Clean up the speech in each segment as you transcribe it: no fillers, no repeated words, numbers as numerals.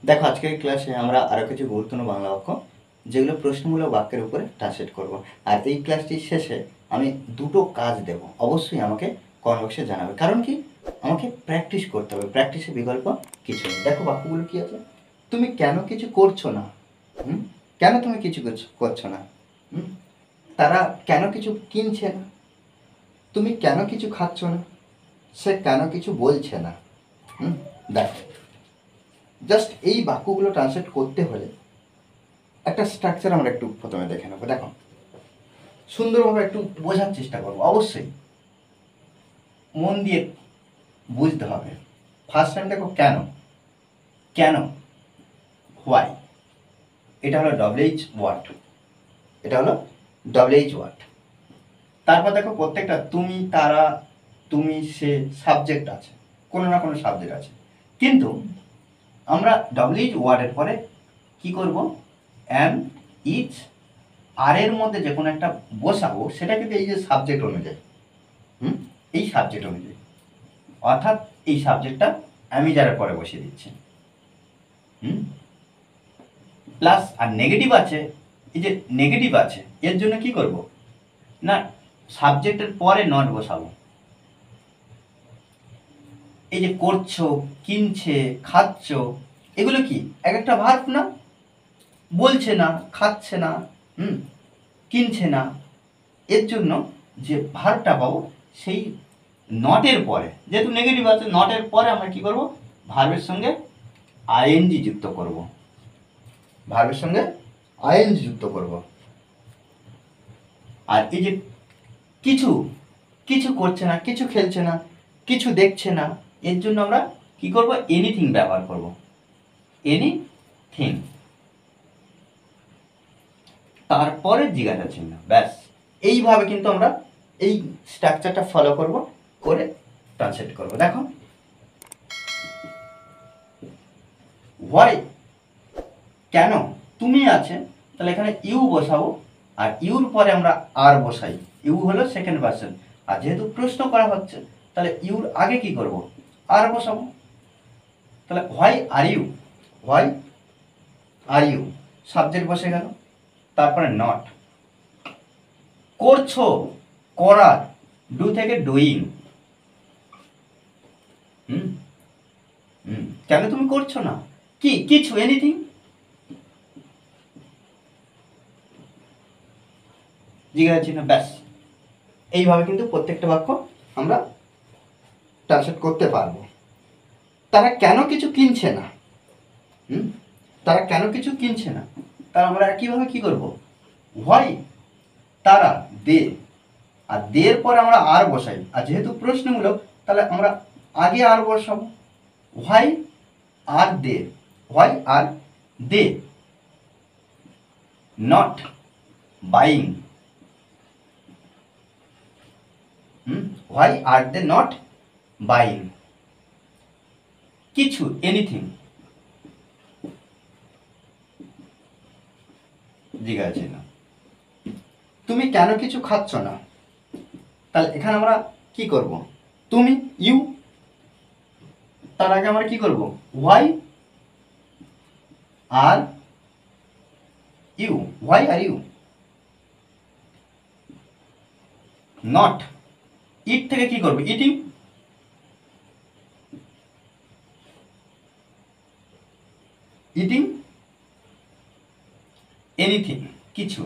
দেখো আজকের ক্লাসে আমরা আরও কিছু গুরুত্বপূর্ণ বাংলা বাক্য যেগুলো প্রশ্নমূলক বাক্যের উপরে ট্রান্সলেট করব। আর এই ক্লাসটির শেষে আমি দুটো কাজ দেব, অবশ্যই আমাকে কমেন্ট বক্সে জানাবে। কারণ কি, আমাকে প্র্যাকটিস করতে হবে, প্র্যাকটিসের বিকল্প কিছু নেই। দেখো বাক্যগুলো কি আছে। তুমি কেন কিছু করছো না? কেন তুমি কিছু করছো না? তারা কেন কিছু কিনছে না? তুমি কেন কিছু খাচ্ছ না? সে কেন কিছু বলছে না? দেখো, জাস্ট এই বাক্যগুলো ট্রান্সলেট করতে হলে একটা স্ট্রাকচার আমরা একটু প্রথমে দেখে নেবো। দেখো, সুন্দরভাবে একটু বোঝার চেষ্টা করবো, অবশ্যই মন দিয়ে বুঝতে হবে। ফার্স্ট টাইম দেখো কেন, কেন, হোয়াই, এটা হলো ডব্লিউএইচ ওয়ার্ড, এটা হলো ডব্লিউএইচ ওয়ার্ড। তারপর দেখো প্রত্যেকটা তুমি, তারা, তুমি, সে সাবজেক্ট আছে, কোনো না কোনো সাবজেক্ট আছে। কিন্তু আমরা ডব্লিউএইচ ওয়ার্ডের পরে কি করব, অ্যাম, ইচ, আর এর মধ্যে যে কোনো একটা বসাবো, সেটা কিন্তু এই যে সাবজেক্ট অনুযায়ী, এই সাবজেক্ট অনুযায়ী, অর্থাৎ এই সাবজেক্টটা আমি যারা পরে বসিয়ে দিচ্ছি। প্লাস আর নেগেটিভ আছে, এই যে নেগেটিভ আছে এর জন্য কি করব না, সাবজেক্টের পরে নট বসাবো। এই যে করছো, কিনছে, খাচ্ছ, এগুলো কি এক একটা ভার্ব না? বলছে না, খাচ্ছে না, কিনছে না, এর জন্য যে ভার্বটা পাবো সেই নটের পরে, যেহেতু নেগেটিভ আছে, নটের পরে আমরা কি করব, ভার্বের সঙ্গে আইএনজি যুক্ত করব, ভার্বের সঙ্গে আইএনজি যুক্ত করব। আর এই যে কিছু, কিছু করছে না, কিছু খেলছে না, কিছু দেখছে না, এর জন্য আমরা কি করব, এনিথিং ব্যবহার করব, এনিথিং, তারপরে জিজ্ঞাসা চিহ্ন, ব্যাস। এইভাবে কিন্তু আমরা এই স্ট্রাকচারটা ফলো করব, করে ট্রান্সলেট করব। দেখো, হোয়াই, কেন, তুমি আছে, তাহলে এখানে ইউ বসাবো, আর ইউর পরে আমরা আর বসাই। ইউ হলো সেকেন্ড পারসন, আর যেহেতু প্রশ্ন করা হচ্ছে তাহলে ইউর আগে কি করব, আর বসাবো। তাহলে why are you, why are you, subject বসে গেল। তারপরে নট, করছো, করার, ডু থেকে ডুইং। কেন তুমি করছো না, কি, কিছু, এনিথিং, জিজ্ঞাসা চিহ্ন, ব্যাস। এইভাবে কিন্তু প্রত্যেকটা বাক্য আমরা ট্রান্সলেট করতে পারবো। তারা কেন কিছু কিনছে না, তারা কেন কিছু কিনছে না, তারা আমরা একইভাবে কি করব, হোয়াই, তারা, দে, আর দের পরে আমরা আর বসাই, আর যেহেতু প্রশ্নমূলক তাহলে আমরা আগে আর বসাবো, why are they, why are they not buying, why are they not buying, কিছু, এনিথিং, জিজ্ঞাসা না, তুমি কেন কিছু খাচ্ছ না, তাহলে এখানে আমরা কি করব, তুমি, ইউ, তার আগে আমরা কি করব, why are you, why are you, not, it থেকে কি করবে, ইটিং, ইটিং, এনিথিং, কিছু,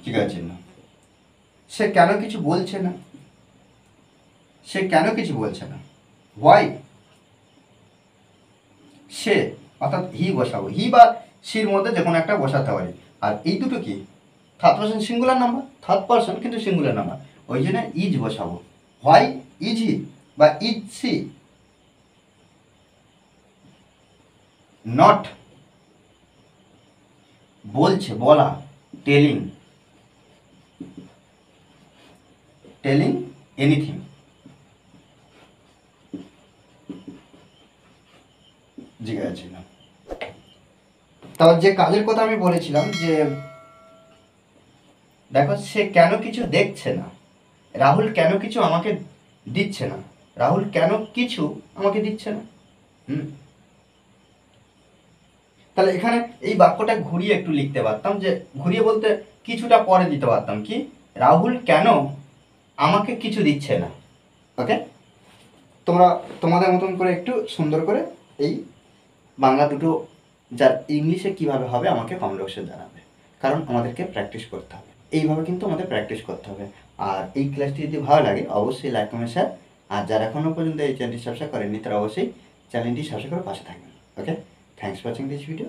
ঠিক আছে না। সে কেন কিছু বলছে না, সে কেন কিছু বলছে না, হোয়াই, সে, অর্থাৎ হি বসাবো, হি বা সির মধ্যে যে কোনো একটা বসাতে পারি। আর এই দুটো কি, third person singular number, third person কিন্তু সিঙ্গুলার নাম্বার, ওই জন্য ইজ বসাবো। হোয়াই ইজ হি বা ইজ সি, নট, বলছে, বলা, টেলিং, টেলিং এনিথিং, জিজ্ঞাসা না। তারপর যে কাজের কথা আমি বলেছিলাম যে দেখো, সে কেন কিছু দেখছে না, রাহুল কেন কিছু আমাকে দিচ্ছে না, রাহুল কেন কিছু আমাকে দিচ্ছে না? তাহলে এখানে এই বাক্যটা ঘুরিয়ে একটু লিখতে পারতাম, যে ঘুরিয়ে বলতে কিছুটা পরে দিতে পারতাম কি, রাহুল কেন আমাকে কিছু দিচ্ছে না। ওকে, তোমরা তোমাদের মতন করে একটু সুন্দর করে এই বাংলা দুটো যার ইংলিশে কিভাবে হবে আমাকে কমেন্ট বক্সে জানাবে, কারণ আমাদেরকে প্র্যাকটিস করতে হবে। এইভাবে কিন্তু আমাদের প্র্যাকটিস করতে হবে। আর এই ক্লাসটি যদি ভালো লাগে অবশ্যই লাইক কমেন্ট শেয়ার, আর যারা এখনও পর্যন্ত এই চ্যানেলটি সাবস্ক্রাইব করেননি তারা অবশ্যই চ্যানেলটি সাবস্ক্রাইব করে পাশে থাকবেন। Okay, thanks for watching this video.